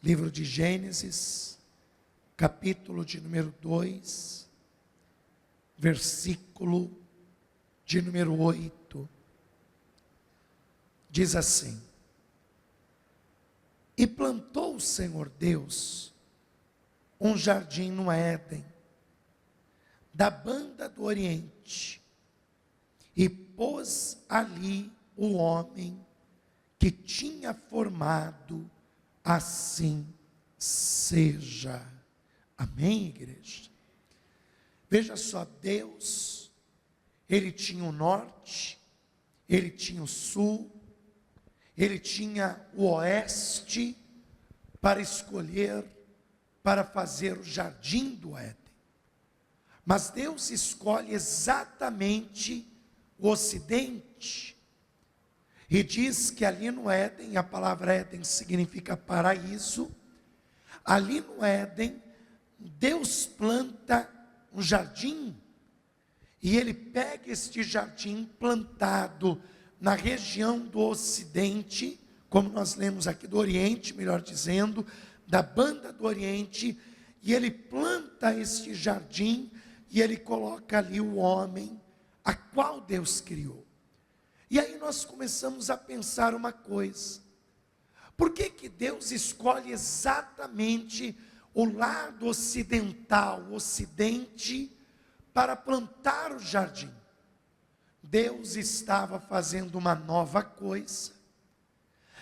Livro de Gênesis, capítulo de número 2, versículo de número 8, diz assim: E plantou o Senhor Deus um jardim no Éden, da banda do Oriente, e pôs ali o homem que tinha formado, assim seja. Amém, igreja? Veja só, Deus, Ele tinha o norte, Ele tinha o sul, Ele tinha o oeste, para escolher, para fazer o jardim do Éden. Mas Deus escolhe exatamente o ocidente, e diz que ali no Éden, a palavra Éden significa paraíso, ali no Éden, Deus planta um jardim, e Ele pega este jardim plantado na região do ocidente, como nós lemos aqui do Oriente, melhor dizendo, da banda do Oriente, e Ele planta este jardim, e Ele coloca ali o homem, a qual Deus criou. E aí nós começamos a pensar uma coisa: por que Deus escolhe exatamente o lado ocidental, o ocidente, para plantar o jardim? Deus estava fazendo uma nova coisa,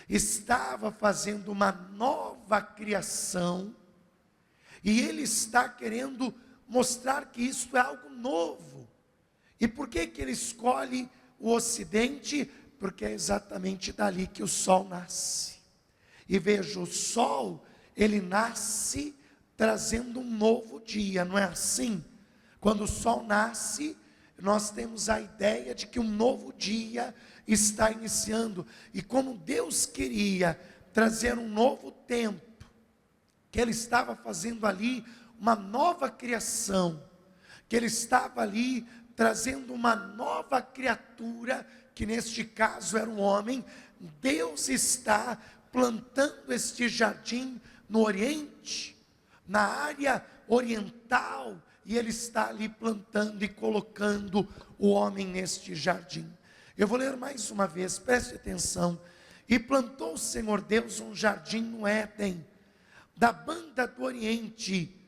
estava fazendo uma nova criação, e Ele está querendo mostrar que isso é algo novo. E por que Ele escolhe o ocidente? Porque é exatamente dali que o sol nasce. E veja, o sol, ele nasce trazendo um novo dia, não é assim? Quando o sol nasce, nós temos a ideia de que um novo dia está iniciando. E como Deus queria trazer um novo tempo, que Ele estava fazendo ali uma nova criação, que Ele estava ali trazendo uma nova criatura, que neste caso era um homem, Deus está plantando este jardim no Oriente, na área oriental, e Ele está ali plantando e colocando o homem neste jardim. Eu vou ler mais uma vez, preste atenção. E plantou o Senhor Deus um jardim no Éden, da banda do Oriente,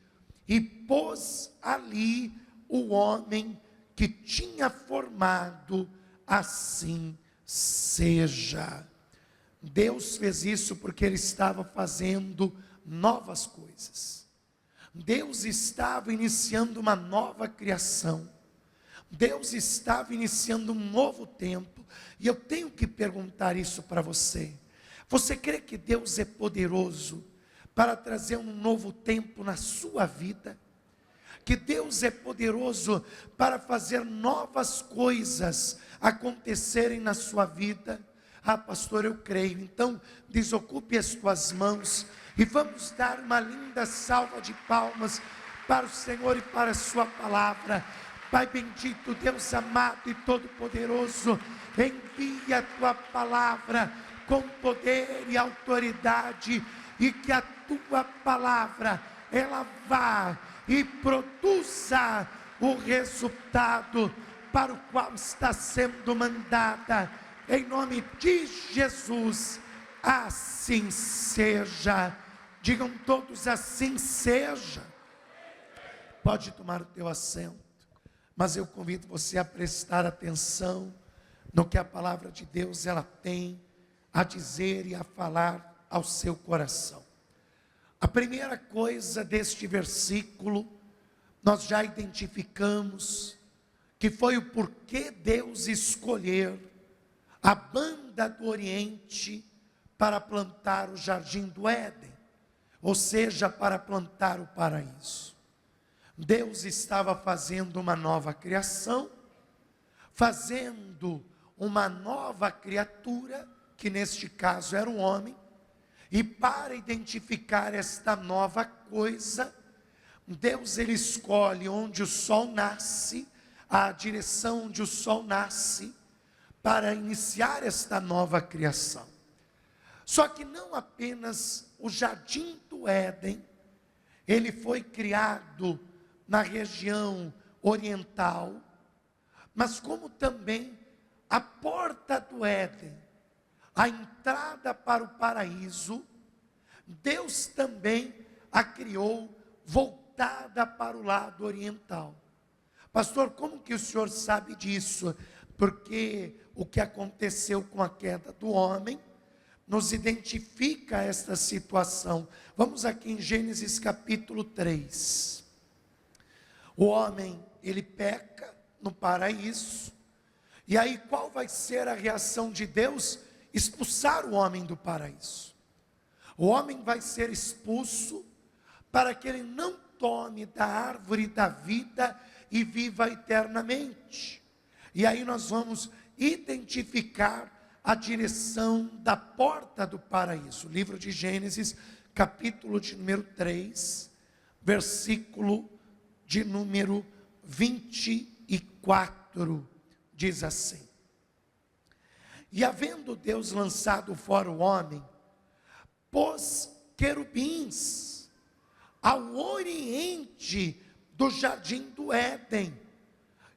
e pôs ali o homem que tinha formado, assim seja. Deus fez isso porque Ele estava fazendo novas coisas. Deus estava iniciando uma nova criação. Deus estava iniciando um novo tempo. E eu tenho que perguntar isso para você. Você crê que Deus é poderoso para trazer um novo tempo na sua vida? Que Deus é poderoso para fazer novas coisas acontecerem na sua vida? Ah, pastor, eu creio. Então, desocupe as tuas mãos e vamos dar uma linda salva de palmas para o Senhor e para a sua palavra. Pai bendito, Deus amado e todo-poderoso, envia a tua palavra com poder e autoridade, e que a tua palavra, ela vá e produza o resultado para o qual está sendo mandada, em nome de Jesus. Assim seja. Digam todos: assim seja. Pode tomar o teu assento, mas eu convido você a prestar atenção no que a palavra de Deus ela tem a dizer e a falar ao seu coração. A primeira coisa deste versículo, nós já identificamos, que foi o porquê Deus escolher a banda do Oriente para plantar o jardim do Éden, ou seja, para plantar o paraíso. Deus estava fazendo uma nova criação, fazendo uma nova criatura, que neste caso era um homem, e para identificar esta nova coisa, Deus ele escolhe onde o sol nasce, a direção onde o sol nasce, para iniciar esta nova criação. Só que não apenas o jardim do do Éden, ele foi criado na região oriental, mas como também a porta do Éden, a entrada para o paraíso, Deus também a criou voltada para o lado oriental. Pastor, como que o senhor sabe disso? Porque o que aconteceu com a queda do homem nos identifica esta situação. Vamos aqui em Gênesis capítulo 3. O homem, ele peca no paraíso, e aí qual vai ser a reação de Deus? Expulsar o homem do paraíso. O homem vai ser expulso para que ele não tome da árvore da vida e viva eternamente. E aí nós vamos identificar a direção da porta do paraíso. Livro de Gênesis, capítulo de número 3, versículo de número 24, diz assim: E havendo Deus lançado fora o homem, pôs querubins ao oriente do jardim do Éden,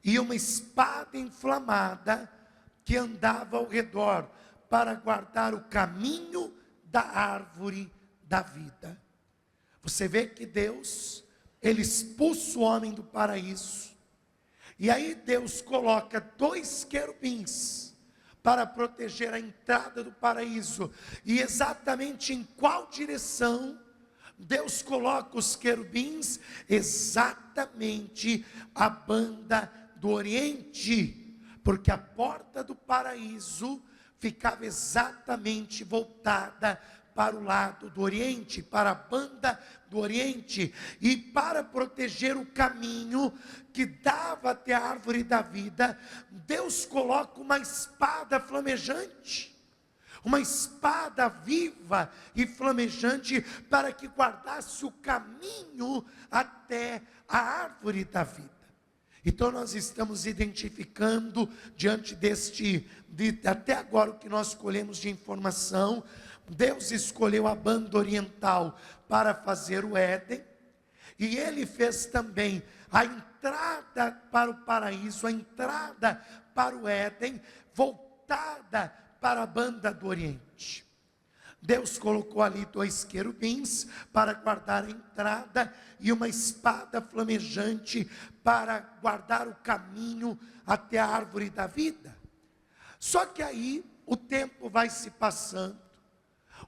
e uma espada inflamada que andava ao redor, para guardar o caminho da árvore da vida. Você vê que Deus, ele expulsa o homem do paraíso, e aí Deus coloca 2 querubins para proteger a entrada do paraíso. E exatamente em qual direção Deus coloca os querubins? Exatamente a banda do oriente, porque a porta do paraíso ficava exatamente voltada para o lado do oriente, para a banda do oriente, e para proteger o caminho que dava até a árvore da vida, Deus coloca uma espada flamejante, uma espada viva e flamejante, para que guardasse o caminho até a árvore da vida. Então nós estamos identificando, diante até agora o que nós escolhemos de informação, Deus escolheu a banda oriental para fazer o Éden, e Ele fez também a entrada para o paraíso, a entrada para o Éden, voltada para a banda do oriente. Deus colocou ali 2 querubins para guardar a entrada, e uma espada flamejante para guardar o caminho até a árvore da vida. Só que aí o tempo vai se passando,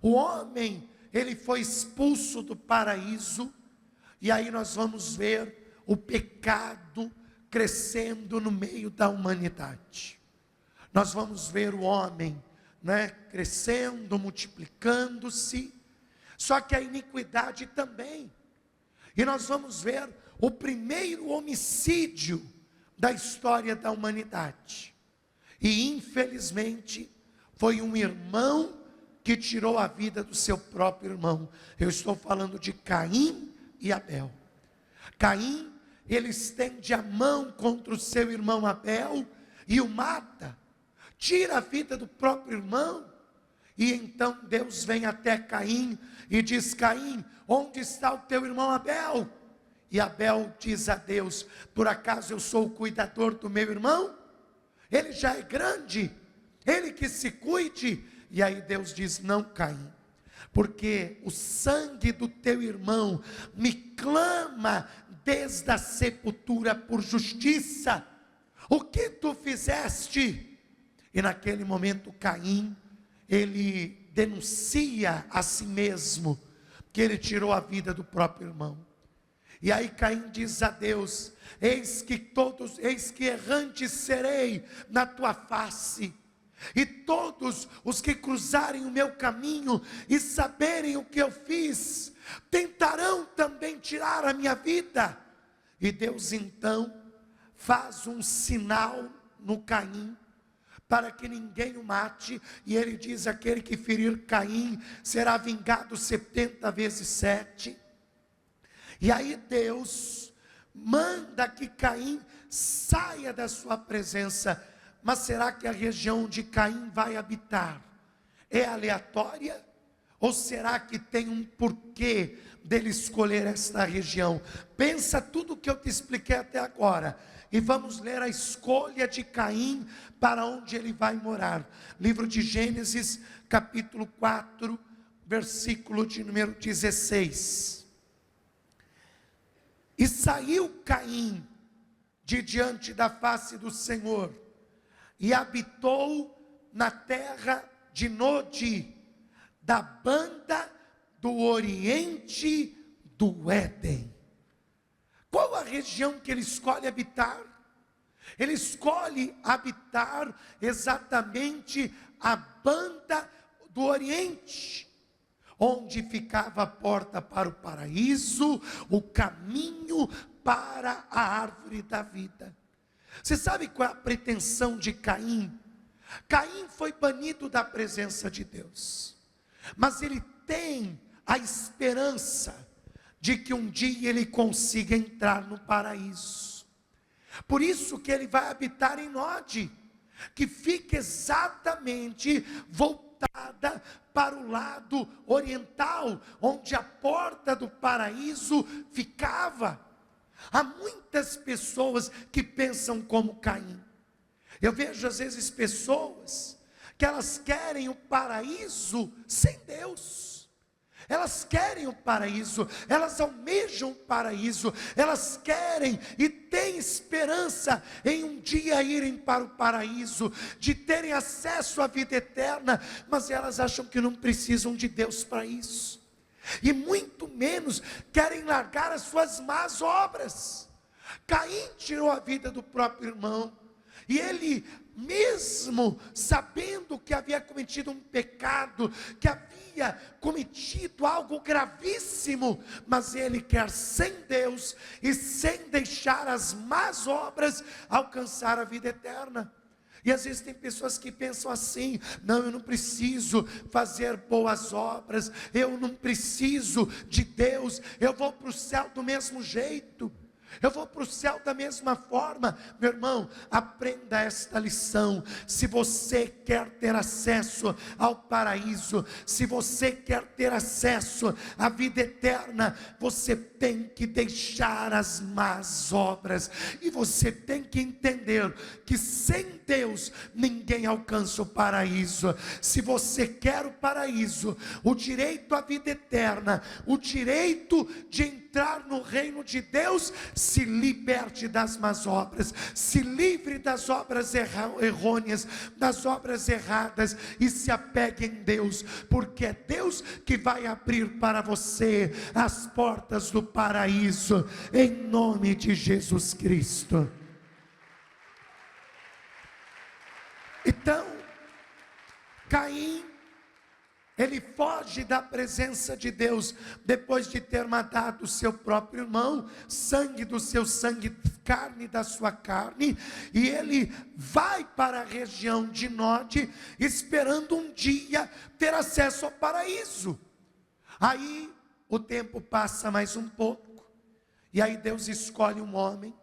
o homem, ele foi expulso do paraíso, e aí nós vamos ver o pecado crescendo no meio da humanidade. Nós vamos ver o homem, crescendo, multiplicando-se, só que a iniquidade também. E nós vamos ver o primeiro homicídio da história da humanidade, e infelizmente foi um irmão que tirou a vida do seu próprio irmão. Eu estou falando de Caim e Abel. Caim, ele estende a mão contra o seu irmão Abel e o mata, tira a vida do próprio irmão. E então Deus vem até Caim e diz: Caim, onde está o teu irmão Abel? E Abel diz a Deus: por acaso eu sou o cuidador do meu irmão? Ele já é grande, ele que se cuide. E aí Deus diz: não, Caim, porque o sangue do teu irmão me clama desde a sepultura por justiça. O que tu fizeste? E naquele momento Caim, ele denuncia a si mesmo que ele tirou a vida do próprio irmão. E aí Caim diz a Deus: eis que errante serei na tua face, e todos os que cruzarem o meu caminho e saberem o que eu fiz, tentarão também tirar a minha vida. E Deus então faz um sinal no Caim, para que ninguém o mate, e ele diz: aquele que ferir Caim será vingado 70 vezes 7. E aí Deus manda que Caim saia da sua presença. Mas será que a região onde Caim vai habitar é aleatória? Ou será que tem um porquê dele escolher esta região? Pensa tudo o que eu te expliquei até agora. E vamos ler a escolha de Caim para onde ele vai morar. Livro de Gênesis, capítulo 4, versículo de número 16. E saiu Caim de diante da face do Senhor, e habitou na terra de Nod, da banda do oriente do Éden. Qual a região que ele escolhe habitar? Ele escolhe habitar exatamente a banda do oriente, onde ficava a porta para o paraíso, o caminho para a árvore da vida. Você sabe qual é a pretensão de Caim? Caim foi banido da presença de Deus, mas ele tem a esperança de que um dia ele consiga entrar no paraíso. Por isso que ele vai habitar em Nod, que fica exatamente voltada para o lado oriental, onde a porta do paraíso ficava. Há muitas pessoas que pensam como Caim. Eu vejo às vezes pessoas que elas querem o paraíso sem Deus. Elas querem o paraíso, elas almejam o paraíso, elas querem e têm esperança em um dia irem para o paraíso, de terem acesso à vida eterna, mas elas acham que não precisam de Deus para isso, e muito menos querem largar as suas más obras. Caim tirou a vida do próprio irmão, e ele, mesmo sabendo que havia cometido um pecado, que havia cometido algo gravíssimo, mas ele quer sem Deus e sem deixar as más obras alcançar a vida eterna. E às vezes tem pessoas que pensam assim: não, eu não preciso fazer boas obras, eu não preciso de Deus, eu vou para o céu do mesmo jeito, eu vou para o céu da mesma forma. Meu irmão, aprenda esta lição. Se você quer ter acesso ao paraíso, se você quer ter acesso à vida eterna, você tem que deixar as más obras, e você tem que entender que sem Deus ninguém alcança o paraíso. Se você quer o paraíso, o direito à vida eterna, o direito de entrar no reino de Deus, se liberte das más obras, se livre das obras errôneas, das obras erradas, e se apegue em Deus, porque é Deus que vai abrir para você as portas do paraíso, em nome de Jesus Cristo. Então, Caim, ele foge da presença de Deus, depois de ter matado o seu próprio irmão, sangue do seu sangue, carne da sua carne, e ele vai para a região de Nod, esperando um dia ter acesso ao paraíso. Aí, o tempo passa mais um pouco, e aí Deus escolhe um homem,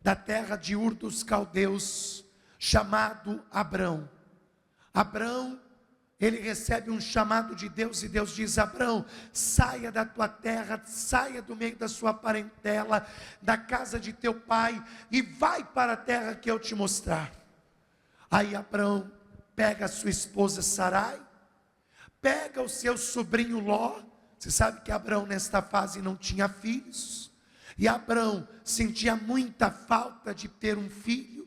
da terra de Ur dos Caldeus, chamado Abrão. Abrão, ele recebe um chamado de Deus, e Deus diz: Abrão, saia da tua terra, saia do meio da sua parentela, da casa de teu pai, e vai para a terra que eu te mostrar. Aí Abrão pega a sua esposa Sarai, pega o seu sobrinho Ló. Você sabe que Abrão nesta fase não tinha filhos, e Abrão sentia muita falta de ter um filho.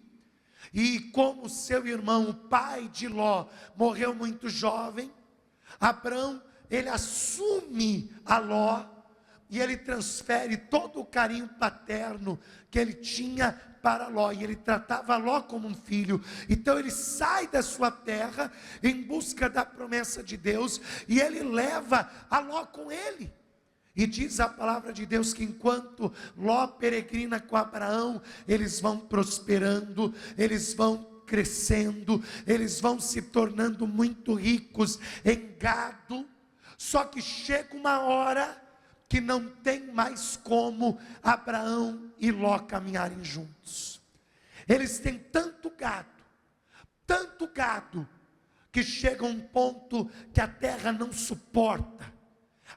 E como seu irmão, o pai de Ló, morreu muito jovem, Abrão, ele assume a Ló, e ele transfere todo o carinho paterno que ele tinha para Ló, e ele tratava Ló como um filho. Então ele sai da sua terra em busca da promessa de Deus, e ele leva a Ló com ele. E diz a palavra de Deus que enquanto Ló peregrina com Abraão, eles vão prosperando, eles vão crescendo, eles vão se tornando muito ricos em gado. Só que chega uma hora que não tem mais como Abraão e Ló caminharem juntos. Eles têm tanto gado, que chega um ponto que a terra não suporta.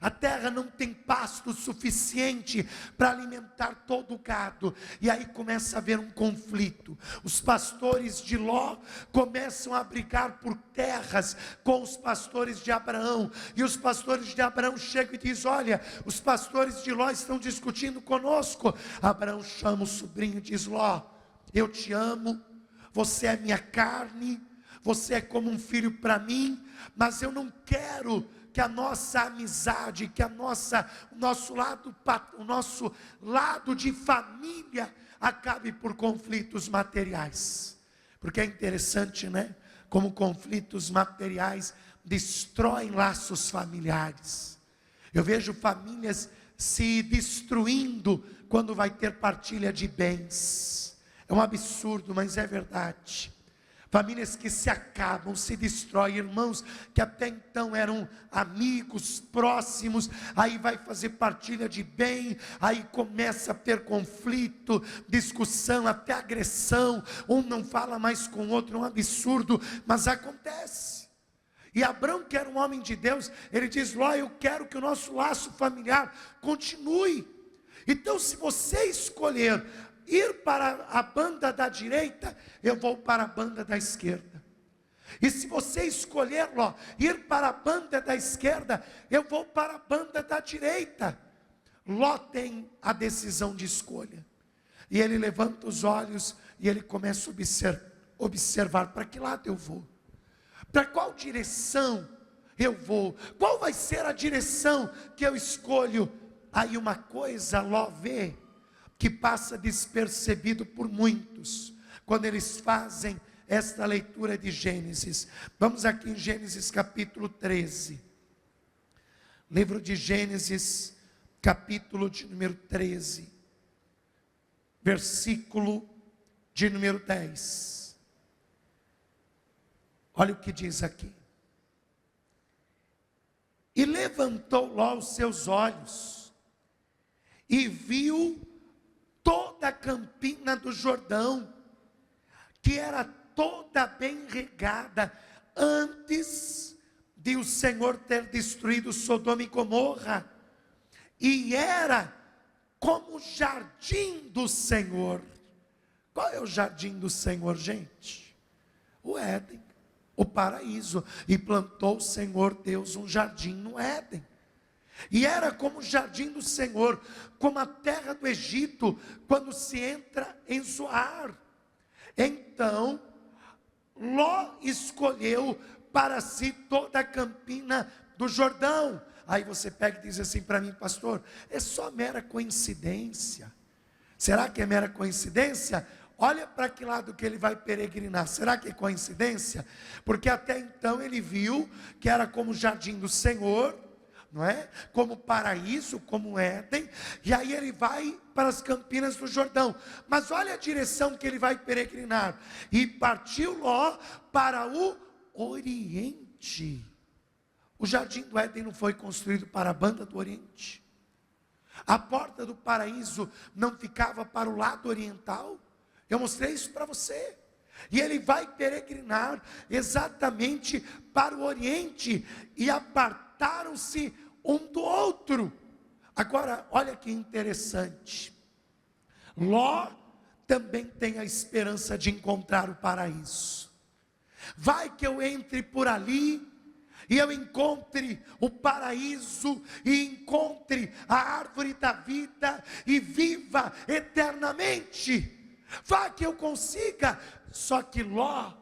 A terra não tem pasto suficiente para alimentar todo o gado. E aí começa a haver um conflito. Os pastores de Ló começam a brigar por terras com os pastores de Abraão. E os pastores de Abraão chegam e dizem: olha, os pastores de Ló estão discutindo conosco. Abraão chama o sobrinho e diz: Ló, eu te amo, você é minha carne, você é como um filho para mim, mas eu não quero que a nossa amizade, que o nosso lado de família acabe por conflitos materiais. Porque é interessante, né? Como conflitos materiais destroem laços familiares. Eu vejo famílias se destruindo quando vai ter partilha de bens. É um absurdo, mas é verdade. Famílias que se acabam, se destroem, irmãos que até então eram amigos, próximos, aí vai fazer partilha de bem, aí começa a ter conflito, discussão, até agressão, um não fala mais com o outro, é um absurdo, mas acontece. E Abraão, que era um homem de Deus, ele diz: Ló, eu quero que o nosso laço familiar continue. Então, se você escolher ir para a banda da direita, eu vou para a banda da esquerda. E se você escolher, Ló, ir para a banda da esquerda, eu vou para a banda da direita. Ló tem a decisão de escolha. E ele levanta os olhos e ele começa a observar para que lado eu vou. Para qual direção eu vou? Qual vai ser a direção que eu escolho? Aí uma coisa Ló vê que passa despercebido por muitos, quando eles fazem esta leitura de Gênesis. Vamos aqui em Gênesis capítulo 13, livro de Gênesis, capítulo de número 13, versículo de número 10, olha o que diz aqui: e levantou Ló os seus olhos, e viu toda a campina do Jordão, que era toda bem regada, antes de o Senhor ter destruído Sodoma e Gomorra, e era como o jardim do Senhor. Qual é o jardim do Senhor, gente? O Éden, o paraíso. E plantou o Senhor Deus um jardim no Éden. E era como o jardim do Senhor, como a terra do Egito, quando se entra em Zoar. Então, Ló escolheu para si toda a campina do Jordão. Aí você pega e diz assim para mim: pastor, é só mera coincidência. Será que é mera coincidência? Olha para que lado que ele vai peregrinar. Será que é coincidência? Porque até então ele viu que era como o jardim do Senhor, não é? Como paraíso, como Éden. E aí ele vai para as campinas do Jordão. Mas olha a direção que ele vai peregrinar. E partiu Ló para o Oriente. O jardim do Éden não foi construído para a banda do Oriente. A porta do paraíso não ficava para o lado oriental. Eu mostrei isso para você. E ele vai peregrinar exatamente para o Oriente. E apartaram-se um do outro. Agora, olha que interessante. Ló também tem a esperança de encontrar o paraíso. Vai que eu entre por ali e eu encontre o paraíso, e encontre a árvore da vida, e viva eternamente. Vai que eu consiga. Só que Ló,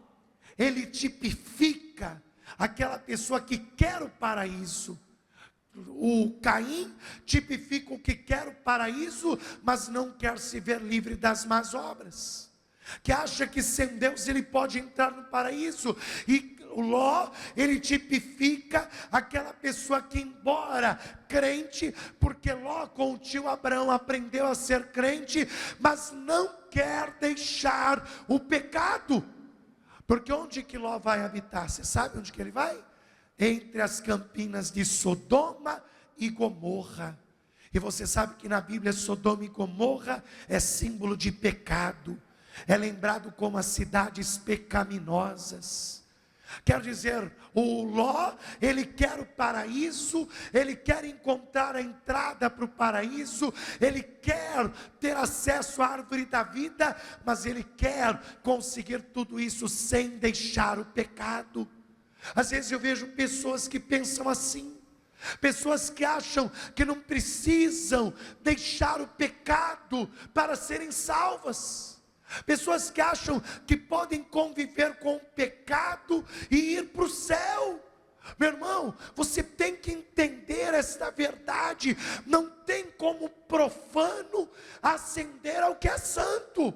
ele tipifica aquela pessoa que quer o paraíso. O Caim tipifica o que quer o paraíso, mas não quer se ver livre das más obras, que acha que sem Deus ele pode entrar no paraíso. E o Ló, ele tipifica aquela pessoa que, embora crente, porque Ló com o tio Abraão aprendeu a ser crente, mas não quer deixar o pecado. Porque onde que Ló vai habitar? Você sabe onde que ele vai? Entre as campinas de Sodoma e Gomorra. E você sabe que na Bíblia Sodoma e Gomorra é símbolo de pecado. É lembrado como as cidades pecaminosas. Quer dizer, o Ló, ele quer o paraíso, ele quer encontrar a entrada para o paraíso, ele quer ter acesso à árvore da vida, mas ele quer conseguir tudo isso sem deixar o pecado. Às vezes eu vejo pessoas que pensam assim, pessoas que acham que não precisam deixar o pecado para serem salvas. Pessoas que acham que podem conviver com o pecado e ir para o céu. Meu irmão, você tem que entender esta verdade. Não tem como profano ascender ao que é santo.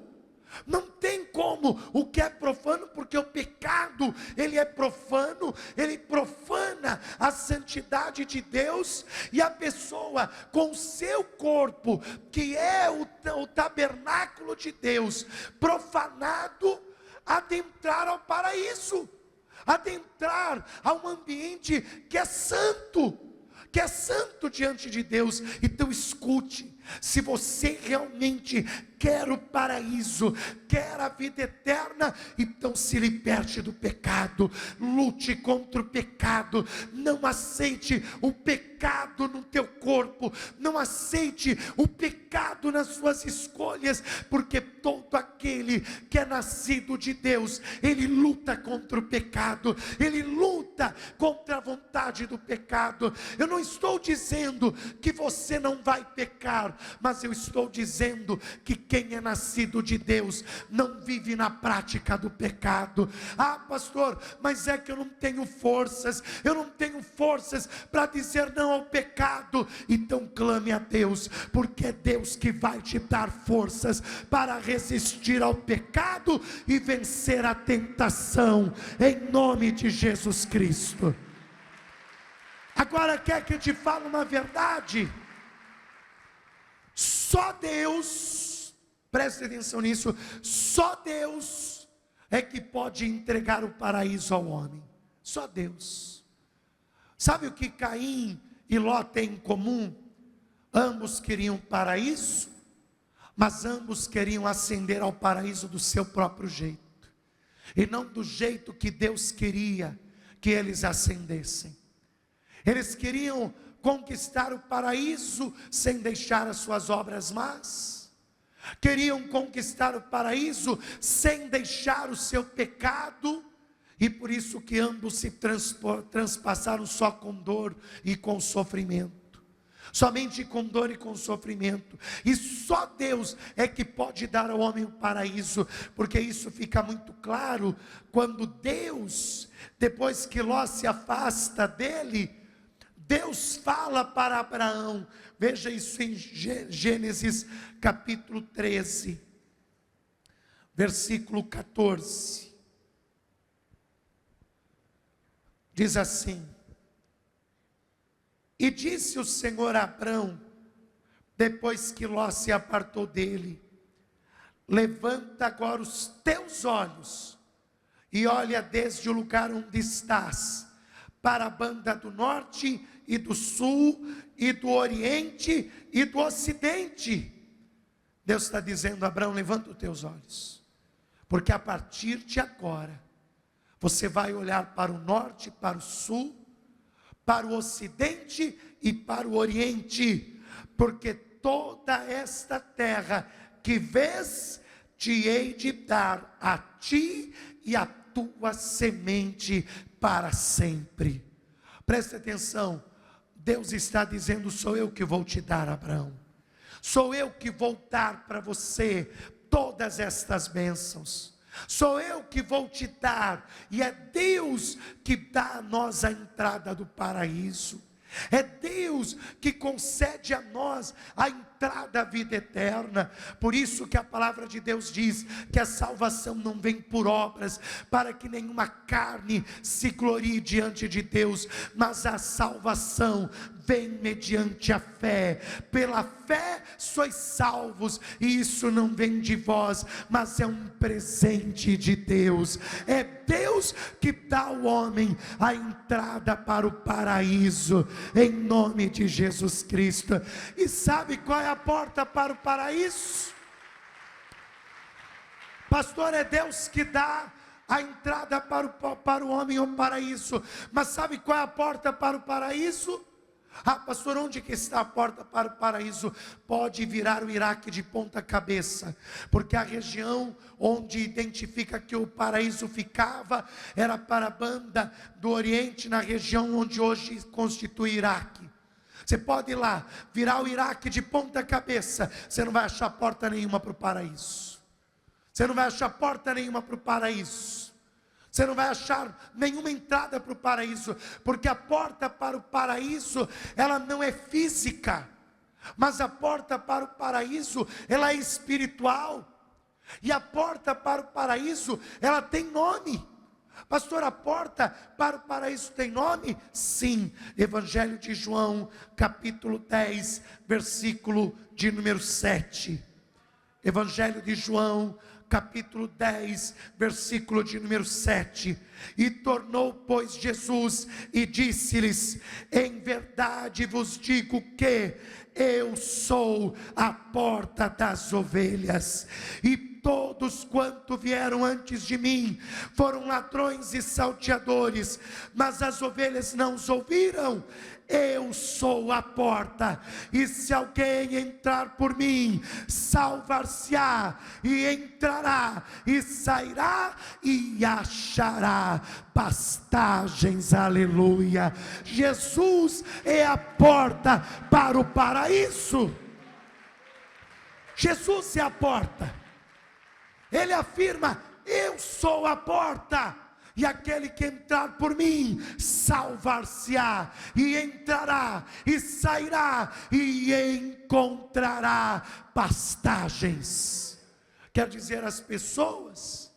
Não tem como o que é profano, porque o pecado, ele é profano, ele profana a santidade de Deus, e a pessoa com o seu corpo, que é o tabernáculo de Deus, profanado, adentrar ao paraíso, adentrar a um ambiente que é santo diante de Deus. Então escute, se você realmente quer o paraíso, quer a vida eterna, então se liberte do pecado, lute contra o pecado, não aceite o pecado no teu corpo, não aceite o pecado nas suas escolhas, porque todo aquele que é nascido de Deus, ele luta contra o pecado, ele luta contra a vontade do pecado. Eu não estou dizendo que você não vai pecar, mas eu estou dizendo que quem é nascido de Deus não vive na prática do pecado. Ah, pastor, mas é que eu não tenho forças para dizer não ao pecado. Então clame a Deus, porque é Deus que vai te dar forças para resistir ao pecado e vencer a tentação, em nome de Jesus Cristo. Agora, quer que eu te fale uma verdade? Só Deus, preste atenção nisso, só Deus é que pode entregar o paraíso ao homem. Só Deus. Sabe o que Caim e Ló têm em comum? Ambos queriam paraíso, mas ambos queriam ascender ao paraíso do seu próprio jeito, e não do jeito que Deus queria que eles ascendessem. Eles queriam conquistar o paraíso sem deixar as suas obras más, queriam conquistar o paraíso sem deixar o seu pecado, e por isso que ambos se transpassaram só com dor e com sofrimento, somente com dor e com sofrimento. E só Deus é que pode dar ao homem o paraíso, porque isso fica muito claro quando Deus, depois que Ló se afasta dele, Deus fala para Abraão. Veja isso em Gênesis capítulo 13, versículo 14. Diz assim: e disse o Senhor a Abrão, depois que Ló se apartou dele: levanta agora os teus olhos e olha desde o lugar onde estás, para a banda do norte e do sul, e do oriente e do ocidente. Deus está dizendo: Abraão, levanta os teus olhos, porque a partir de agora, você vai olhar para o norte, para o sul, para o ocidente e para o oriente, porque toda esta terra que vês, te hei de dar a ti e a tua semente para sempre. Preste atenção, Deus está dizendo: sou eu que vou te dar, Abraão, sou eu que vou dar para você todas estas bênçãos, sou eu que vou te dar, e é Deus que dá a nós a entrada do paraíso, é Deus que concede a nós a entrada à vida eterna. Por isso que a palavra de Deus diz que a salvação não vem por obras, para que nenhuma carne se glorie diante de Deus, mas a salvação vem mediante a fé. Pela fé sois salvos, e isso não vem de vós, mas é um presente de Deus. É Deus que dá ao homem a entrada para o paraíso, em nome de Jesus Cristo. E sabe qual é a porta para o paraíso? Pastor, é Deus que dá a entrada para o homem é o paraíso. Mas sabe qual é a porta para o paraíso? Ah, pastor, onde que está a porta para o paraíso? Pode virar o Iraque de ponta cabeça, porque a região onde identifica que o paraíso ficava, era para a banda do Oriente, na região onde hoje constitui Iraque. Você pode ir lá, virar o Iraque de ponta cabeça, você não vai achar porta nenhuma para o paraíso. Você não vai achar porta nenhuma para o paraíso. Você não vai achar nenhuma entrada para o paraíso, porque a porta para o paraíso, ela não é física, mas a porta para o paraíso, ela é espiritual, e a porta para o paraíso, ela tem nome. Pastor, a porta para o paraíso tem nome? Sim, Evangelho de João, capítulo 10, versículo de número 7. Evangelho de João, capítulo 10, versículo de número 7. E tornou, pois, Jesus e disse-lhes: em verdade vos digo que eu sou a porta das ovelhas, e todos quanto vieram antes de mim foram ladrões e salteadores, mas as ovelhas não os ouviram. Eu sou a porta, e se alguém entrar por mim, salvar-se-á, e entrará, e sairá, e achará pastagens. Aleluia. Jesus é a porta para o paraíso. Jesus é a porta. Ele afirma: eu sou a porta, e aquele que entrar por mim, salvar-se-á, e entrará, e sairá, e encontrará pastagens. Quer dizer, as pessoas,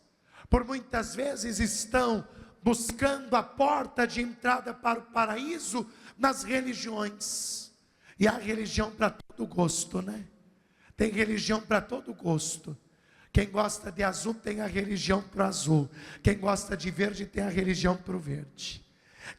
por muitas vezes, estão buscando a porta de entrada para o paraíso nas religiões, e há religião para todo gosto, né? Tem religião para todo gosto. Quem gosta de azul tem a religião para o azul. Quem gosta de verde tem a religião para o verde.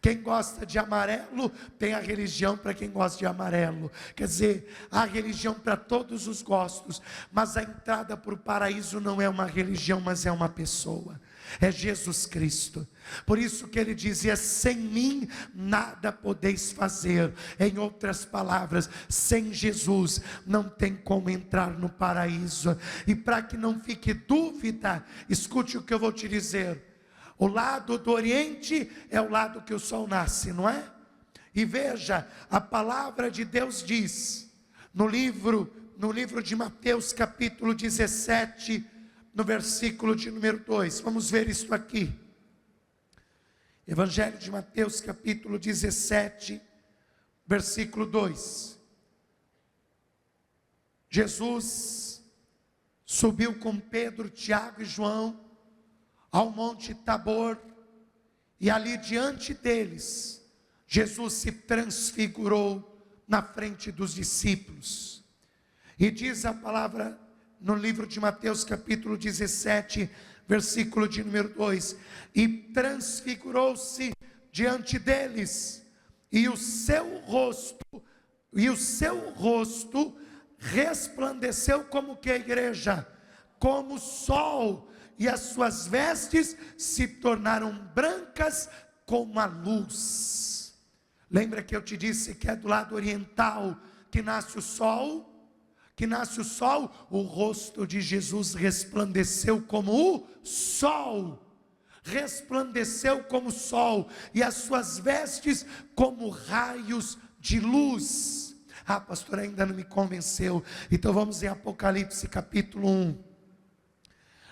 Quem gosta de amarelo tem a religião para quem gosta de amarelo. Quer dizer, há religião para todos os gostos. Mas a entrada para o paraíso não é uma religião, mas é uma pessoa. É Jesus Cristo. Por isso que ele dizia: sem mim nada podeis fazer. Em outras palavras, sem Jesus não tem como entrar no paraíso. E para que não fique dúvida, escute o que eu vou te dizer. O lado do Oriente é o lado que o sol nasce, não é? E veja, a palavra de Deus diz no livro de Mateus, capítulo 17, no versículo de número 2, vamos ver isso aqui. Evangelho de Mateus, capítulo 17, versículo 2. Jesus subiu com Pedro, Tiago e João ao monte Tabor, e ali diante deles, Jesus se transfigurou na frente dos discípulos. E diz a palavra no livro de Mateus, capítulo 17, versículo de número 2: e transfigurou-se diante deles, e o seu rosto resplandeceu como que a igreja, como o sol, e as suas vestes se tornaram brancas como a luz. Lembra que eu te disse que é do lado oriental que nasce o sol? O rosto de Jesus resplandeceu como o sol, resplandeceu como o sol, e as suas vestes como raios de luz. Ah, pastor, ainda não me convenceu. Então vamos em Apocalipse capítulo 1,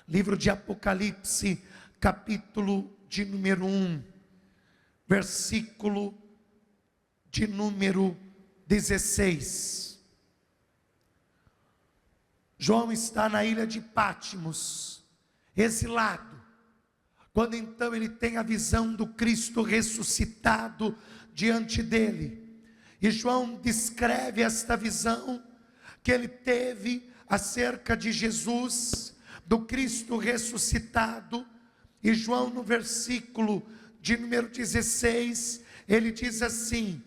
livro de Apocalipse, capítulo de número 1, versículo de número 16. João está na ilha de Patmos, exilado, quando então ele tem a visão do Cristo ressuscitado diante dele. E João descreve esta visão que ele teve acerca de Jesus, do Cristo ressuscitado. E João, no versículo de número 16, ele diz assim: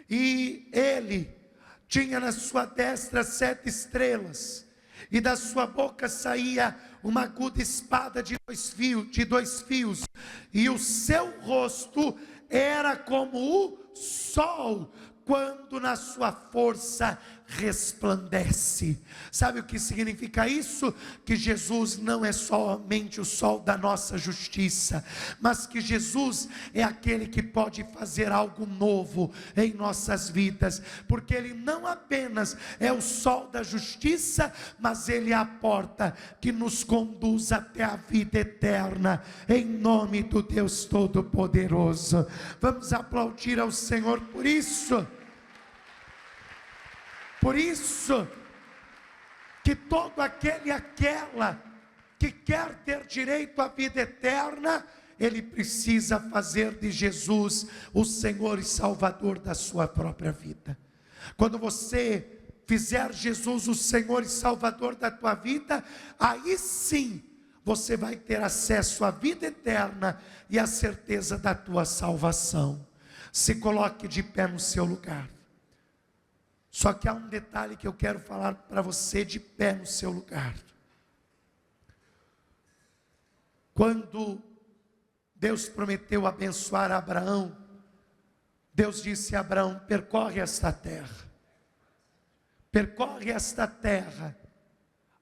e ele tinha na sua destra 7 estrelas, e da sua boca saía uma aguda espada de dois fios, e o seu rosto era como o sol, quando na sua força resplandece. Sabe o que significa isso? Que Jesus não é somente o sol da nossa justiça, mas que Jesus é aquele que pode fazer algo novo em nossas vidas, porque Ele não apenas é o sol da justiça, mas Ele é a porta que nos conduz até a vida eterna, em nome do Deus Todo-Poderoso. Vamos aplaudir ao Senhor por isso. Por isso, que todo aquele e aquela que quer ter direito à vida eterna, ele precisa fazer de Jesus o Senhor e Salvador da sua própria vida. Quando você fizer Jesus o Senhor e Salvador da tua vida, aí sim você vai ter acesso à vida eterna e à certeza da tua salvação. Se coloque de pé no seu lugar. Só que há um detalhe que eu quero falar para você de pé no seu lugar. Quando Deus prometeu abençoar Abraão, Deus disse a Abraão: percorre esta terra. Percorre esta terra,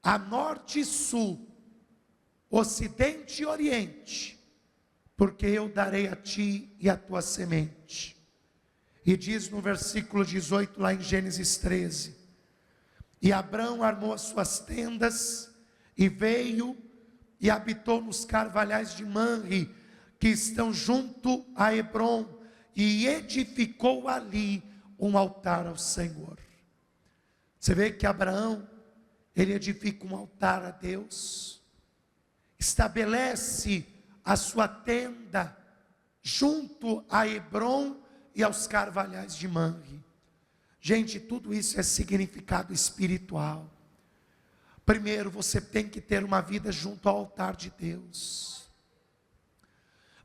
a norte e sul, ocidente e oriente, porque eu darei a ti e a tua semente. E diz no versículo 18, lá em Gênesis 13: e Abrão armou as suas tendas, e veio e habitou nos carvalhais de Manre, que estão junto a Hebrom, e edificou ali um altar ao Senhor. Você vê que Abraão, ele edifica um altar a Deus, estabelece a sua tenda junto a Hebrom e aos carvalhais de Manre. Gente, tudo isso é significado espiritual. Primeiro, você tem que ter uma vida junto ao altar de Deus.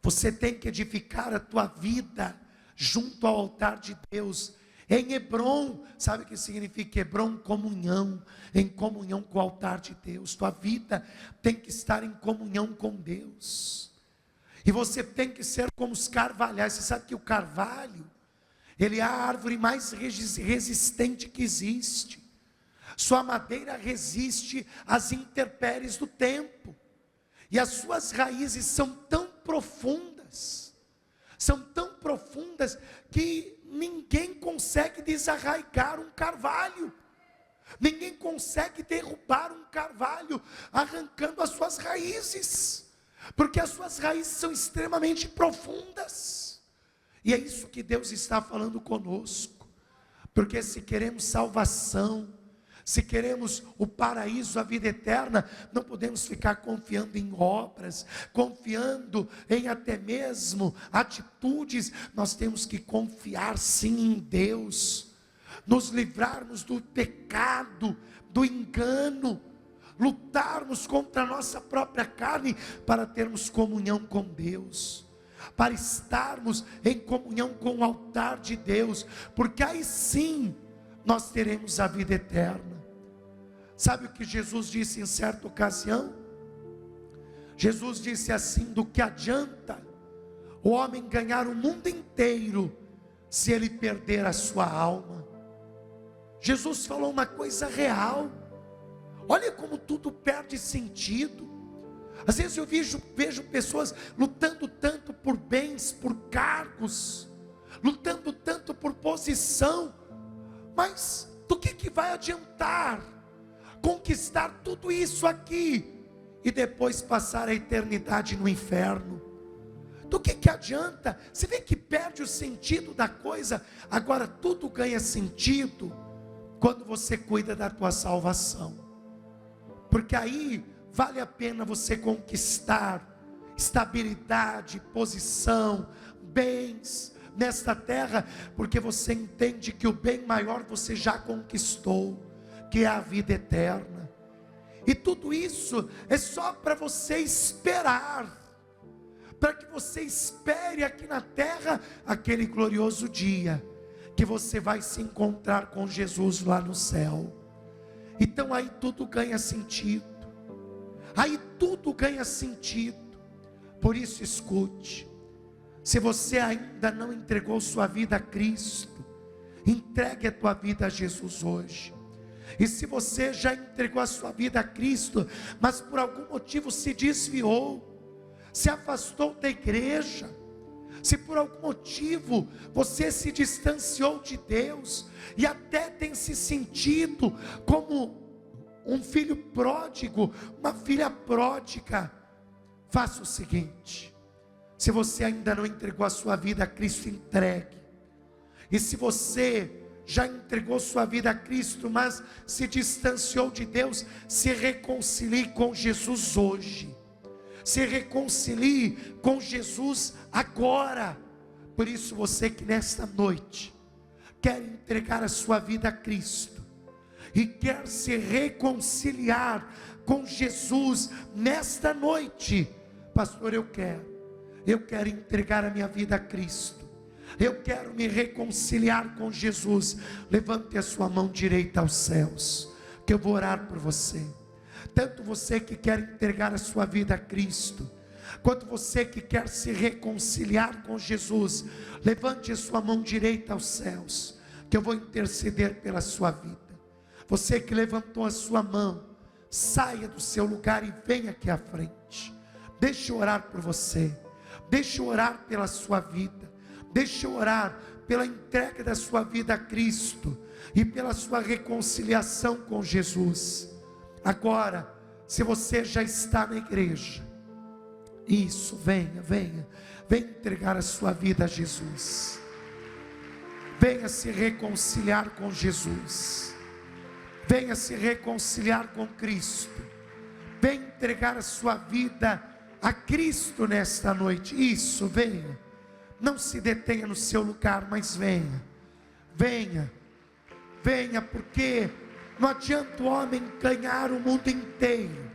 Você tem que edificar a tua vida junto ao altar de Deus. Em Hebrom, sabe o que significa Hebrom? Comunhão, em comunhão com o altar de Deus. Tua vida tem que estar em comunhão com Deus. E você tem que ser como os carvalhais. Você sabe que o carvalho, ele é a árvore mais resistente que existe. Sua madeira resiste às intempéries do tempo. E as suas raízes são tão profundas que ninguém consegue desarraigar um carvalho. Ninguém consegue derrubar um carvalho arrancando as suas raízes, porque as suas raízes são extremamente profundas. E é isso que Deus está falando conosco. Porque se queremos salvação, se queremos o paraíso, a vida eterna, não podemos ficar confiando em obras, confiando em até mesmo atitudes. Nós temos que confiar sim em Deus, nos livrarmos do pecado, do engano, lutarmos contra a nossa própria carne, para termos comunhão com Deus, para estarmos em comunhão com o altar de Deus, porque aí sim nós teremos a vida eterna. Sabe o que Jesus disse em certa ocasião? Jesus disse assim: do que adianta o homem ganhar o mundo inteiro, se ele perder a sua alma? Jesus falou uma coisa real. Olha como tudo perde sentido. Às vezes eu vejo pessoas lutando tanto por bens, por cargos, lutando tanto por posição, mas do que vai adiantar conquistar tudo isso aqui e depois passar a eternidade no inferno? Do que adianta? Você vê que perde o sentido da coisa. Agora tudo ganha sentido quando você cuida da tua salvação, porque aí vale a pena você conquistar estabilidade, posição, bens nesta terra, porque você entende que o bem maior você já conquistou, que é a vida eterna. E tudo isso é só para você esperar, para que você espere aqui na terra aquele glorioso dia que você vai se encontrar com Jesus lá no céu. Então aí tudo ganha sentido. Aí tudo ganha sentido. Por isso escute. Se você ainda não entregou sua vida a Cristo, entregue a tua vida a Jesus hoje. E se você já entregou a sua vida a Cristo, mas por algum motivo se desviou, se afastou da igreja, se por algum motivo você se distanciou de Deus, e até tem se sentido como um filho pródigo, uma filha pródiga, faça o seguinte: se você ainda não entregou a sua vida a Cristo, entregue. E se você já entregou sua vida a Cristo, mas se distanciou de Deus, se reconcilie com Jesus hoje. Se reconcilie com Jesus agora. Por isso, você que nesta noite quer entregar a sua vida a Cristo e quer se reconciliar com Jesus nesta noite, pastor, eu quero entregar a minha vida a Cristo, eu quero me reconciliar com Jesus. Levante a sua mão direita aos céus, que eu vou orar por você. Tanto você que quer entregar a sua vida a Cristo, quanto você que quer se reconciliar com Jesus, levante a sua mão direita aos céus, que eu vou interceder pela sua vida. Você que levantou a sua mão, saia do seu lugar e venha aqui à frente. Deixe eu orar por você, deixe eu orar pela sua vida, deixe eu orar pela entrega da sua vida a Cristo e pela sua reconciliação com Jesus. Agora, se você já está na igreja, isso, venha entregar a sua vida a Jesus, venha se reconciliar com Jesus, venha se reconciliar com Cristo, venha entregar a sua vida a Cristo nesta noite. Isso, venha, não se detenha no seu lugar, mas venha, porque não adianta o homem ganhar o mundo inteiro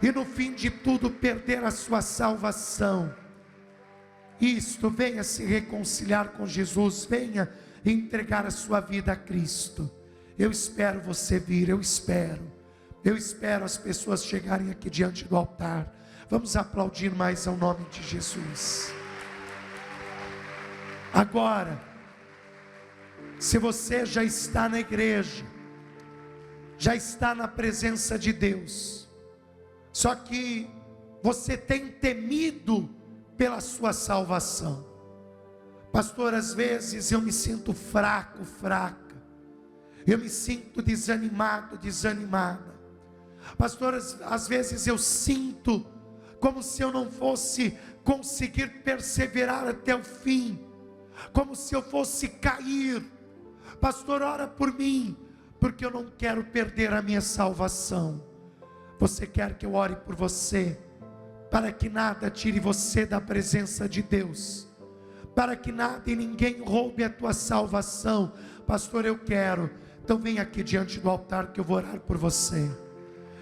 e no fim de tudo perder a sua salvação. Isto, venha se reconciliar com Jesus, venha entregar a sua vida a Cristo. Eu espero você vir, eu espero as pessoas chegarem aqui diante do altar. Vamos aplaudir mais ao nome de Jesus. Agora, se você já está na igreja, já está na presença de Deus, só que você tem temido pela sua salvação. Pastor, às vezes eu me sinto fraca, eu me sinto desanimado, desanimada. Pastor, às vezes eu sinto como se eu não fosse conseguir perseverar até o fim, como se eu fosse cair. Pastor, ora por mim, porque eu não quero perder a minha salvação. Você quer que eu ore por você, para que nada tire você da presença de Deus, para que nada e ninguém roube a tua salvação? Pastor, eu quero. Então vem aqui diante do altar que eu vou orar por você.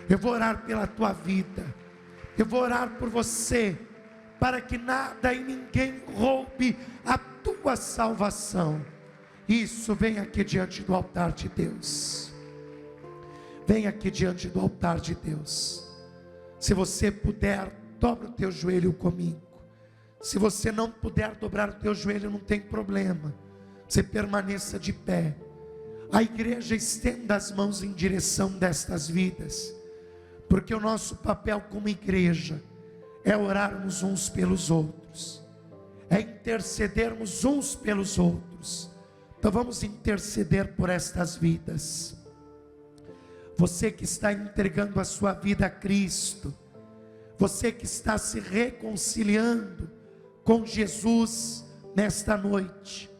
Eu vou orar pela tua vida, eu vou orar por você, para que nada e ninguém roube a tua salvação. Isso, vem aqui diante do altar de Deus. Vem aqui diante do altar de Deus. Se você puder, dobra o teu joelho comigo. Se você não puder dobrar o teu joelho, não tem problema, você permaneça de pé. A igreja estenda as mãos em direção destas vidas, porque o nosso papel como igreja é orarmos uns pelos outros, é intercedermos uns pelos outros. Então vamos interceder por estas vidas. Você que está entregando a sua vida a Cristo, você que está se reconciliando com Jesus nesta noite,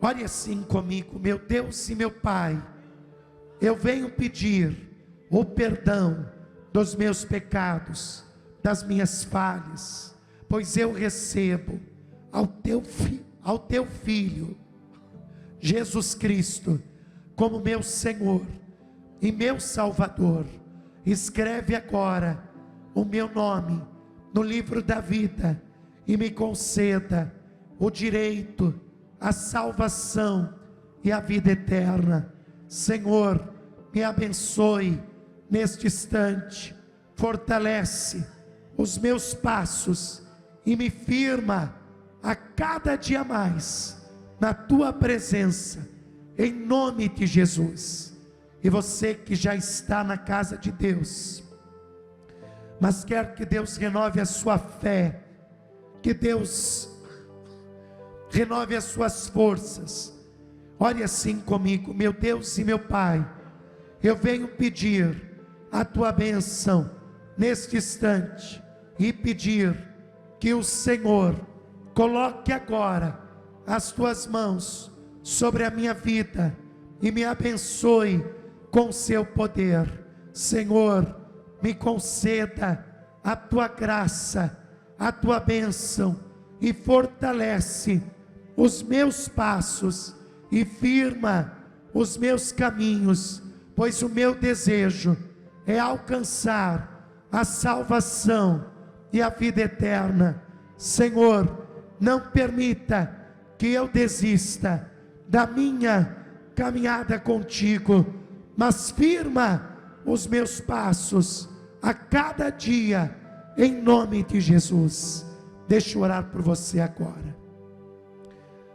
ore assim comigo: meu Deus e meu Pai, eu venho pedir o perdão dos meus pecados, das minhas falhas, pois eu recebo ao teu Filho Jesus Cristo como meu Senhor e meu Salvador. Escreve agora o meu nome no livro da vida e me conceda o direito, a salvação e a vida eterna. Senhor, me abençoe neste instante, fortalece os meus passos e me firma a cada dia mais na tua presença, em nome de Jesus. E você que já está na casa de Deus, mas quer que Deus renove a sua fé, que Deus renove as suas forças, ore assim comigo: meu Deus e meu Pai, eu venho pedir a tua bênção neste instante, e pedir que o Senhor coloque agora as tuas mãos sobre a minha vida e me abençoe com seu poder. Senhor, me conceda a tua graça, a tua bênção, e fortalece os meus passos e firma os meus caminhos, pois o meu desejo é alcançar a salvação e a vida eterna. Senhor, não permita que eu desista da minha caminhada contigo, mas firma os meus passos a cada dia, em nome de Jesus. Deixa eu orar por você agora.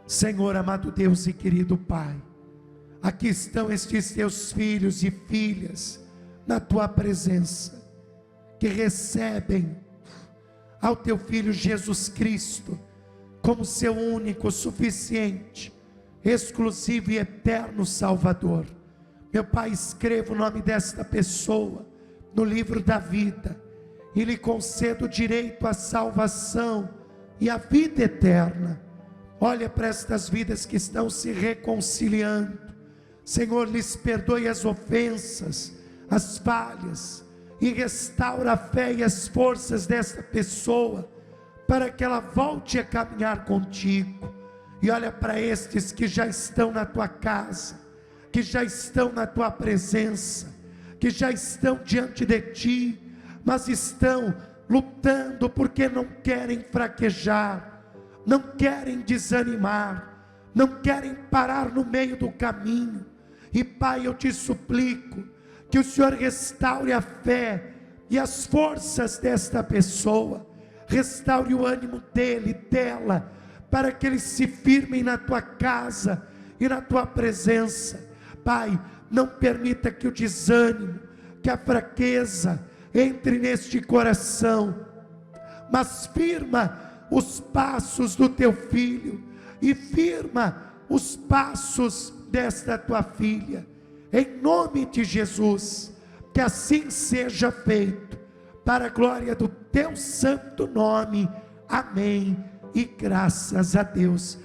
Senhor, amado Deus e querido Pai, aqui estão estes teus filhos e filhas na tua presença, que recebem ao teu Filho Jesus Cristo como seu único, suficiente, exclusivo e eterno Salvador. Meu Pai, escreva o nome desta pessoa no livro da vida e lhe conceda o direito à salvação e à vida eterna. Olha para estas vidas que estão se reconciliando. Senhor, lhes perdoe as ofensas, as falhas, e restaura a fé e as forças desta pessoa, para que ela volte a caminhar contigo. E olha para estes que já estão na tua casa, que já estão na tua presença, que já estão diante de ti, mas estão lutando porque não querem fraquejar, não querem desanimar, não querem parar no meio do caminho. E Pai, eu te suplico que o Senhor restaure a fé e as forças desta pessoa, restaure o ânimo dele, dela, para que eles se firmem na tua casa e na tua presença. Pai, não permita que o desânimo, que a fraqueza entre neste coração, mas firma os passos do teu filho e firma os passos desta tua filha, em nome de Jesus. Que assim seja feito, para a glória do teu santo nome. Amém e graças a Deus.